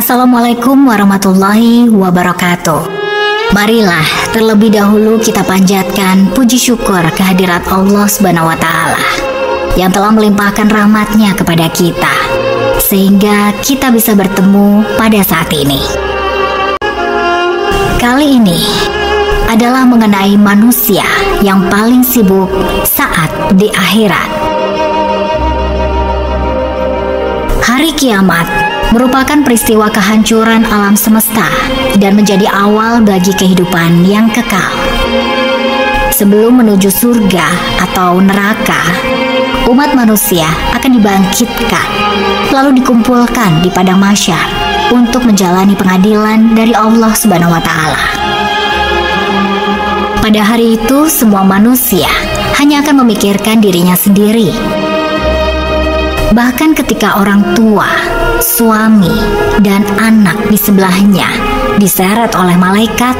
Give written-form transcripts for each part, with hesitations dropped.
Assalamualaikum warahmatullahi wabarakatuh. Marilah terlebih dahulu kita panjatkan puji syukur kehadirat Allah Subhanahu wa Ta'ala yang telah melimpahkan rahmatnya kepada kita, sehingga kita bisa bertemu pada saat ini. Kali ini adalah mengenai manusia yang paling sibuk saat di akhirat. Hari kiamat merupakan peristiwa kehancuran alam semesta dan menjadi awal bagi kehidupan yang kekal. Sebelum menuju surga atau neraka, umat manusia akan dibangkitkan, lalu dikumpulkan di padang mahsyar untuk menjalani pengadilan dari Allah Subhanahu wa Ta'ala. Pada hari itu, semua manusia hanya akan memikirkan dirinya sendiri. Bahkan ketika orang tua, suami, dan anak di sebelahnya diseret oleh malaikat,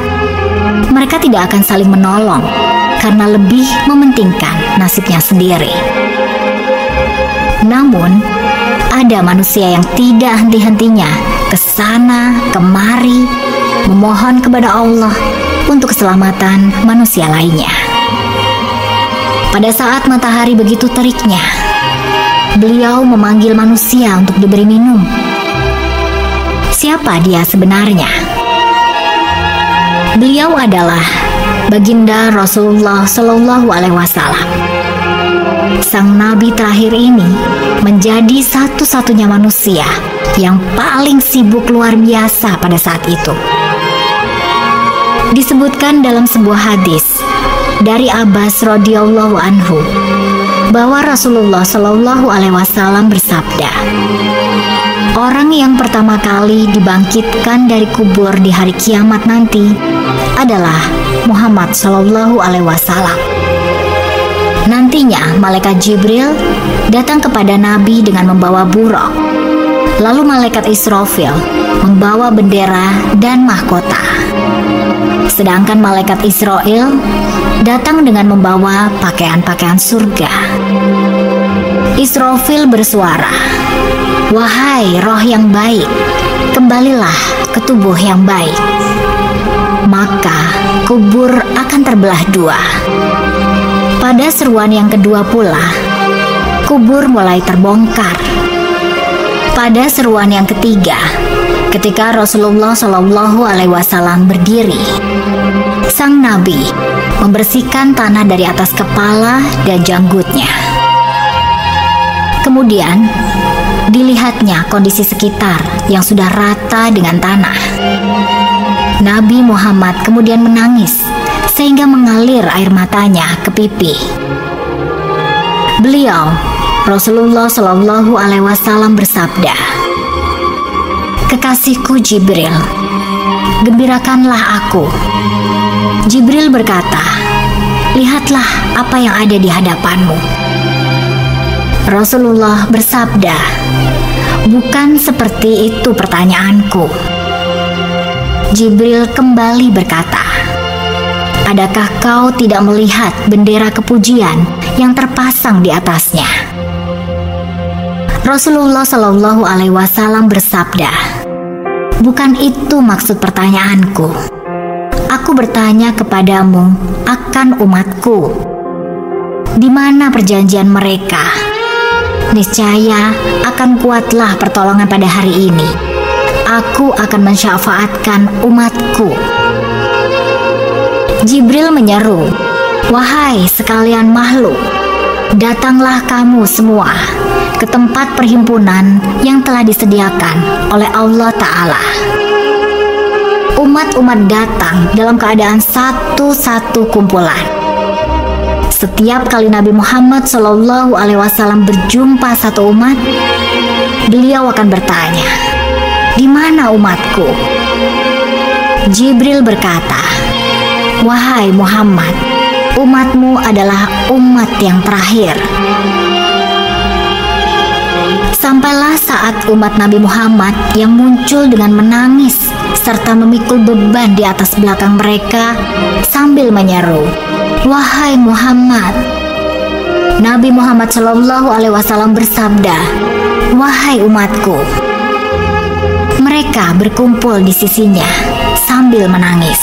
mereka tidak akan saling menolong karena lebih mementingkan nasibnya sendiri. Namun, ada manusia yang tidak henti-hentinya ke sana kemari memohon kepada Allah untuk keselamatan manusia lainnya. Pada saat matahari begitu teriknya, beliau memanggil manusia untuk diberi minum. Siapa dia sebenarnya? Beliau adalah baginda Rasulullah Shallallahu Alaihi Wasallam. Sang Nabi terakhir ini menjadi satu-satunya manusia yang paling sibuk luar biasa pada saat itu. Disebutkan dalam sebuah hadis dari Abbas radhiyallahu anhu bahwa Rasulullah Shallallahu Alaihi Wasallam bersabda, orang yang pertama kali dibangkitkan dari kubur di hari kiamat nanti adalah Muhammad Shallallahu Alaihi Wasallam. Nantinya malaikat Jibril datang kepada Nabi dengan membawa buraq, lalu malaikat Israfil membawa bendera dan mahkota. Sedangkan malaikat Israel datang dengan membawa pakaian-pakaian surga. Israfil bersuara, "Wahai roh yang baik, kembalilah ke tubuh yang baik." Maka kubur akan terbelah dua. Pada seruan yang kedua pula, kubur mulai terbongkar. Pada seruan yang ketiga, ketika Rasulullah Shallallahu Alaihi Wasallam berdiri, sang Nabi membersihkan tanah dari atas kepala dan janggutnya. Kemudian dilihatnya kondisi sekitar yang sudah rata dengan tanah. Nabi Muhammad kemudian menangis sehingga mengalir air matanya ke pipi. Beliau, Rasulullah Shallallahu Alaihi Wasallam bersabda, "Kekasihku Jibril, gembirakanlah aku." Jibril berkata, "Lihatlah apa yang ada di hadapanmu." Rasulullah bersabda, "Bukan seperti itu pertanyaanku." Jibril kembali berkata, "Adakah kau tidak melihat bendera kepujian yang terpasang di atasnya?" Rasulullah Shallallahu Alaihi Wasallam bersabda, "Bukan itu maksud pertanyaanku. Aku bertanya kepadamu akan umatku. Di mana perjanjian mereka? Niscaya akan kuatlah pertolongan pada hari ini. Aku akan mensyafaatkan umatku." Jibril menyeru, "Wahai sekalian makhluk, datanglah kamu semua ke tempat perhimpunan yang telah disediakan oleh Allah Ta'ala." Umat-umat datang dalam keadaan satu-satu kumpulan. Setiap kali Nabi Muhammad Shallallahu Alaihi Wasallam berjumpa satu umat, beliau akan bertanya, "Di mana umatku?" Jibril berkata, "Wahai Muhammad, umatmu adalah umat yang terakhir." Sampailah saat umat Nabi Muhammad yang muncul dengan menangis serta memikul beban di atas belakang mereka sambil menyeru, "Wahai Muhammad." Nabi Muhammad Shallallahu Alaihi Wasallam bersabda, "Wahai umatku." Mereka Mereka berkumpul di sisinya sambil menangis.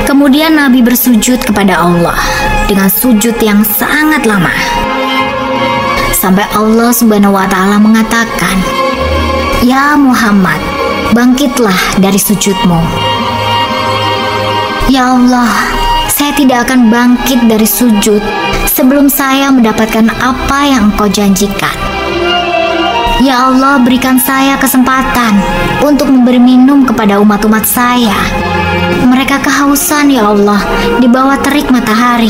Kemudian Nabi bersujud kepada Allah dengan sujud yang sangat lama, sampai Allah Subhanahu wa Ta'ala mengatakan, "Ya Muhammad, bangkitlah dari sujudmu." "Ya Allah, saya tidak akan bangkit dari sujud sebelum saya mendapatkan apa yang Engkau janjikan. Ya Allah, berikan saya kesempatan untuk memberi minum kepada umat-umat saya. Mereka kehausan ya Allah di bawah terik matahari."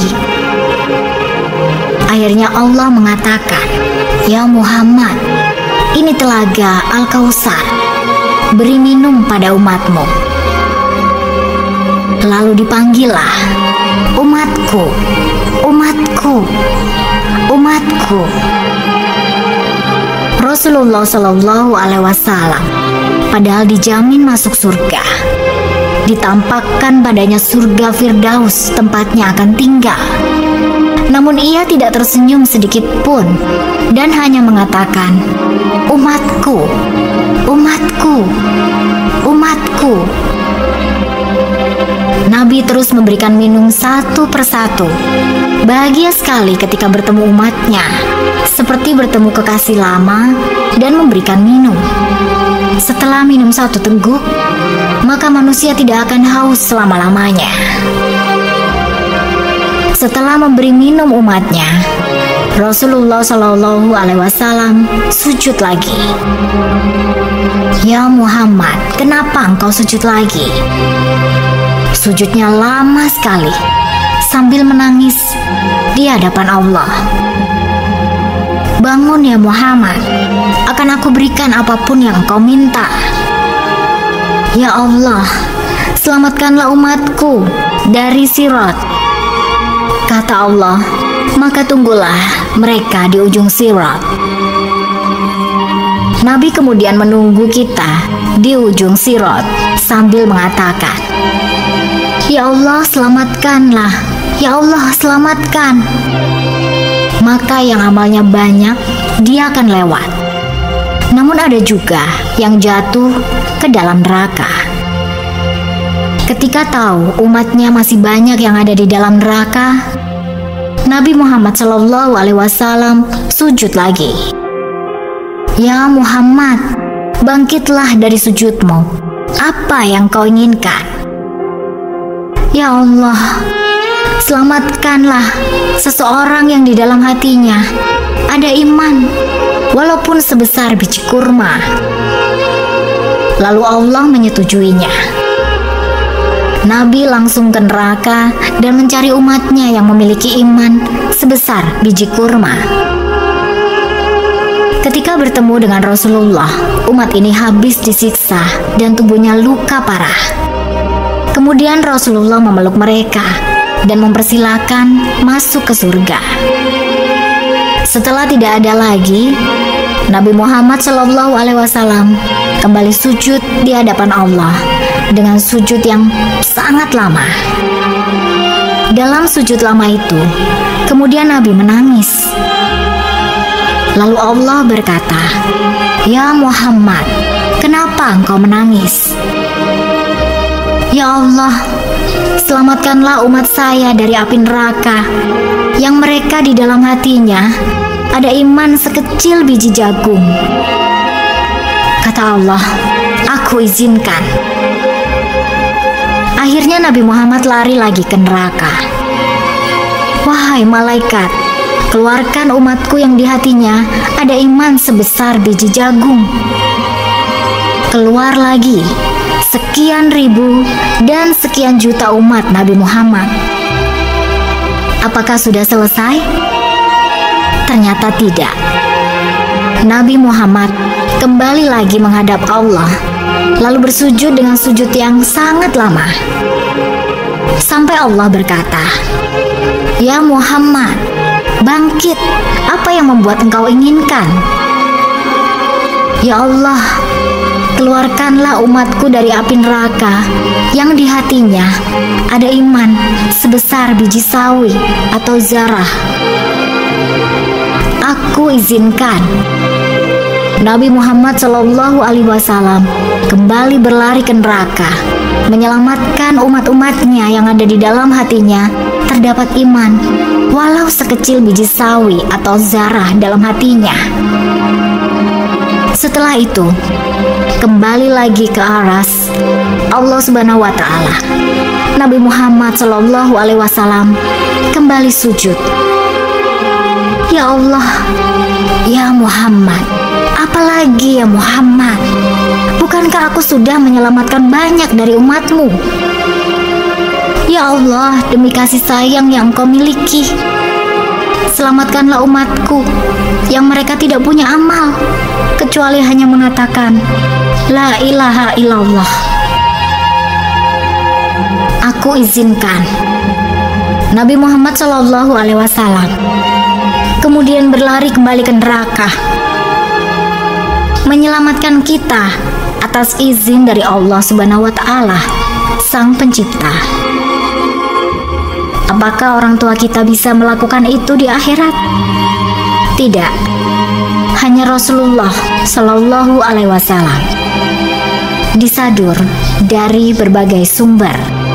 Akhirnya Allah mengatakan, "Ya Muhammad, ini telaga Al-Kautsar. Beri minum pada umatmu." Lalu dipanggillah, "Umatku, umatku, umatku." Rasulullah Shallallahu Alaihi Wasallam padahal dijamin masuk surga, ditampakkan padanya surga Firdaus tempatnya akan tinggal. Namun ia tidak tersenyum sedikit pun dan hanya mengatakan, "Umatku, umatku, umatku." Nabi terus memberikan minum satu persatu. Bahagia sekali ketika bertemu umatnya, seperti bertemu kekasih lama dan memberikan minum. Setelah minum satu teguk, maka manusia tidak akan haus selama-lamanya. Setelah memberi minum umatnya, Rasulullah Shallallahu Alaihi Wasallam sujud lagi. "Ya Muhammad, kenapa engkau sujud lagi?" Sujudnya lama sekali sambil menangis di hadapan Allah. "Bangun ya Muhammad, akan aku berikan apapun yang engkau minta." "Ya Allah, selamatkanlah umatku dari Sirat." Kata Allah, "Maka tunggulah mereka di ujung Sirat." Nabi kemudian menunggu kita di ujung Sirat sambil mengatakan, "Ya Allah, selamatkanlah. Ya Allah, selamatkan." Maka yang amalnya banyak, dia akan lewat. Namun ada juga yang jatuh ke dalam neraka. Ketika tahu umatnya masih banyak yang ada di dalam neraka, Nabi Muhammad Shallallahu Alaihi Wasallam sujud lagi. "Ya Muhammad, bangkitlah dari sujudmu. Apa yang kau inginkan?" "Ya Allah, selamatkanlah seseorang yang di dalam hatinya ada iman, walaupun sebesar biji kurma." Lalu Allah menyetujuinya. Nabi langsung ke neraka dan mencari umatnya yang memiliki iman sebesar biji kurma. Ketika bertemu dengan Rasulullah, umat ini habis disiksa dan tubuhnya luka parah. Kemudian Rasulullah memeluk mereka dan mempersilahkan masuk ke surga. Setelah tidak ada lagi, Nabi Muhammad Shallallahu Alaihi Wasallam kembali sujud di hadapan Allah dengan sujud yang sangat lama. Dalam sujud lama itu, kemudian Nabi menangis. Lalu Allah berkata, "Ya Muhammad, kenapa engkau menangis?" "Ya Allah, selamatkanlah umat saya dari api neraka yang mereka di dalam hatinya ada iman sekecil biji jagung." Kata Allah, "Aku izinkan." Akhirnya Nabi Muhammad lari lagi ke neraka. "Wahai malaikat, keluarkan umatku yang di hatinya ada iman sebesar biji jagung." Keluar lagi sekian ribu dan sekian juta umat Nabi Muhammad. Apakah sudah selesai? Ternyata tidak. Nabi Muhammad kembali lagi menghadap Allah, lalu bersujud dengan sujud yang sangat lama. Sampai Allah berkata, "Ya Muhammad, bangkit, apa yang membuat engkau inginkan?" "Ya Allah, keluarkanlah umatku dari api neraka yang di hatinya ada iman sebesar biji sawi atau zarah." Aku izinkan. Nabi Muhammad Shallallahu Alaihi Wasallam kembali berlari ke neraka, menyelamatkan umat-umatnya yang ada di dalam hatinya terdapat iman, walau sekecil biji sawi atau zarah dalam hatinya. Setelah itu, kembali lagi ke aras Allah Subhanahu wa Ta'ala. Nabi Muhammad Shallallahu Alaihi Wasallam kembali sujud. Ya Allah, ya Muhammad, apalagi ya Muhammad? Bukankah aku sudah menyelamatkan banyak dari umatmu? Ya Allah, demi kasih sayang yang Engkau miliki, selamatkanlah umatku yang mereka tidak punya amal kecuali hanya mengatakan La ilaha illallah. Aku izinkan. Nabi Muhammad Shallallahu Alaihi Wasallam kemudian berlari kembali ke neraka, menyelamatkan kita atas izin dari Allah Subhanahu wa Ta'ala, Sang Pencipta. Apakah orang tua kita bisa melakukan itu di akhirat? Tidak. Hanya Rasulullah Shallallahu Alaihi Wasallam. Disadur dari berbagai sumber.